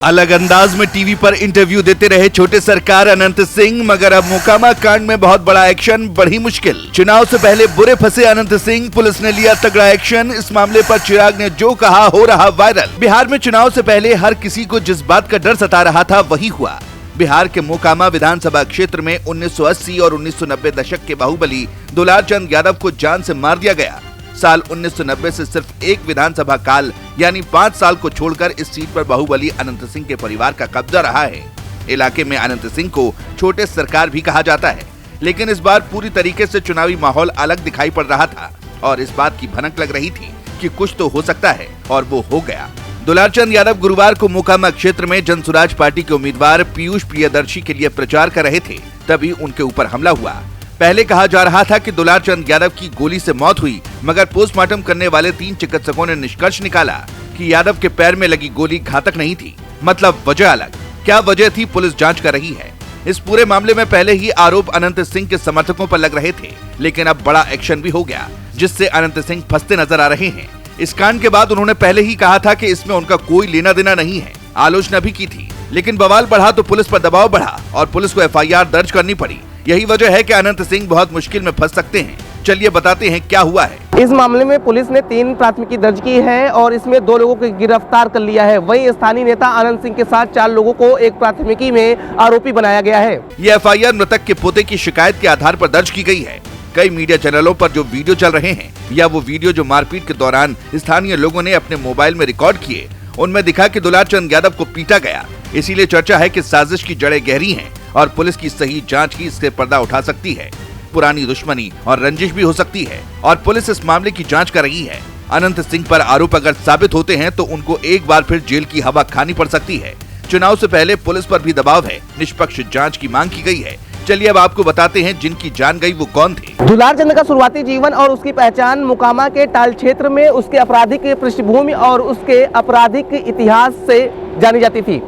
अलग अंदाज में टीवी पर इंटरव्यू देते रहे छोटे सरकार अनंत सिंह, मगर अब मोकामा कांड में बहुत बड़ा एक्शन, बड़ी मुश्किल। चुनाव से पहले बुरे फंसे अनंत सिंह, पुलिस ने लिया तगड़ा एक्शन। इस मामले पर चिराग ने जो कहा हो रहा वायरल। बिहार में चुनाव से पहले हर किसी को जिस बात का डर सता रहा था वही हुआ। बिहार के मोकामा विधानसभा क्षेत्र में 1980 और 1990 दशक के बाहुबली दुलार चंद यादव को जान से मार दिया गया। साल 1990 से सिर्फ एक विधानसभा काल यानी 5 साल को छोड़कर इस सीट पर बाहुबली अनंत सिंह के परिवार का कब्जा रहा है। इलाके में अनंत सिंह को छोटे सरकार भी कहा जाता है, लेकिन इस बार पूरी तरीके से चुनावी माहौल अलग दिखाई पड़ रहा था और इस बात की भनक लग रही थी कि कुछ तो हो सकता है, और वो हो गया। दुलार चंद यादव गुरुवार को मोकामा क्षेत्र में जनसुराज पार्टी के उम्मीदवार पीयूष प्रियदर्शी के लिए प्रचार कर रहे थे, तभी उनके ऊपर हमला हुआ। पहले कहा जा रहा था कि दुलार चंद यादव की गोली से मौत हुई, मगर पोस्टमार्टम करने वाले 3 चिकित्सकों ने निष्कर्ष निकाला कि यादव के पैर में लगी गोली घातक नहीं थी। मतलब वजह अलग। क्या वजह थी, पुलिस जांच कर रही है। इस पूरे मामले में पहले ही आरोप अनंत सिंह के समर्थकों पर लग रहे थे, लेकिन अब बड़ा एक्शन भी हो गया, जिससे अनंत सिंह फंसते नजर आ रहे हैं। इस कांड के बाद उन्होंने पहले ही कहा था कि इसमें उनका कोई लेना देना नहीं है। आलोचना भी की थी, लेकिन बवाल बढ़ा तो पुलिस पर दबाव बढ़ा और पुलिस को FIR दर्ज करनी पड़ी। यही वजह है कि अनंत सिंह बहुत मुश्किल में फंस सकते हैं। चलिए बताते हैं क्या हुआ है। इस मामले में पुलिस ने 3 प्राथमिकी दर्ज की है और इसमें 2 लोगों को गिरफ्तार कर लिया है। वहीं स्थानीय नेता अनंत सिंह के साथ 4 लोगों को एक प्राथमिकी में आरोपी बनाया गया है। ये FIR मृतक के पोते की शिकायत के आधार पर दर्ज की गई है। कई मीडिया चैनलों पर जो वीडियो चल रहे हैं या वो वीडियो जो मारपीट के दौरान स्थानीय लोगों ने अपने मोबाइल में रिकॉर्ड किए, उनमें दिखा कि दुलार चंद यादव को पीटा गया। इसीलिए चर्चा है कि साजिश की जड़ें गहरी हैं और पुलिस की सही जांच ही इससे पर्दा उठा सकती है। पुरानी दुश्मनी और रंजिश भी हो सकती है और पुलिस इस मामले की जांच कर रही है। अनंत सिंह पर आरोप अगर साबित होते हैं तो उनको एक बार फिर जेल की हवा खानी पड़ सकती है। चुनाव से पहले पुलिस पर भी दबाव है, निष्पक्ष जांच की मांग की गई है। चलिए अब आपको बताते हैं जिनकी जान गई वो कौन थे। दुलार चंद का शुरुआती जीवन और उसकी पहचान मोकामा के टाल क्षेत्र में उसके आपराधिक पृष्ठभूमि और उसके आपराधिक इतिहास से जानी जाती थी।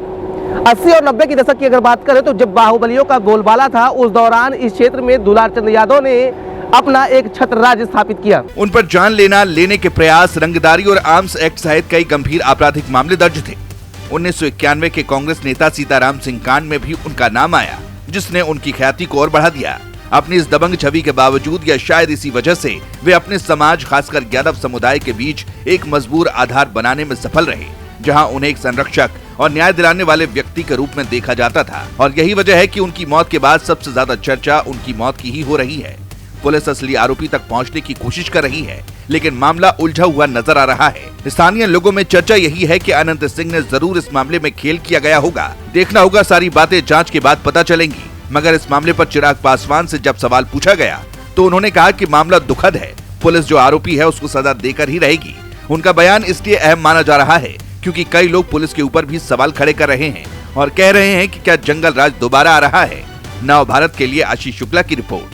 80 और 90 की दशक की अगर बात करें तो जब बाहुबलियों का बोलबाला था, उस दौरान इस क्षेत्र में दुलार चंद यादव ने अपना एक छत्र राज्य स्थापित किया। उन पर जान लेने के प्रयास, रंगदारी और आर्म्स एक्ट सहित कई गंभीर आपराधिक मामले दर्ज थे। 1991 के कांग्रेस नेता सीताराम सिंह कांड में भी उनका नाम आया, जिसने उनकी ख्याति को और बढ़ा दिया। अपनी इस दबंग छवि के बावजूद या शायद इसी वजह से वे अपने समाज, खासकर यादव समुदाय के बीच एक मजबूर आधार बनाने में सफल रहे, जहां उन्हें एक संरक्षक और न्याय दिलाने वाले व्यक्ति के रूप में देखा जाता था। और यही वजह है कि उनकी मौत के बाद सबसे ज्यादा चर्चा उनकी मौत की ही हो रही है। पुलिस असली आरोपी तक पहुंचने की कोशिश कर रही है, लेकिन मामला उलझा हुआ नजर आ रहा है। स्थानीय लोगों में चर्चा यही है कि अनंत सिंह ने जरूर इस मामले में खेल किया गया होगा। देखना होगा, सारी बातें जांच के बाद पता चलेंगी। मगर इस मामले पर चिराग पासवान से जब सवाल पूछा गया तो उन्होंने कहा कि मामला दुखद है। पुलिस जो आरोपी है उसको सजा देकर ही रहेगी। उनका बयान इसलिए अहम माना जा रहा है क्योंकि कई लोग पुलिस के ऊपर भी सवाल खड़े कर रहे हैं और कह रहे हैं कि क्या जंगल राज दोबारा आ रहा है। नव भारत के लिए आशीष शुक्ला की रिपोर्ट।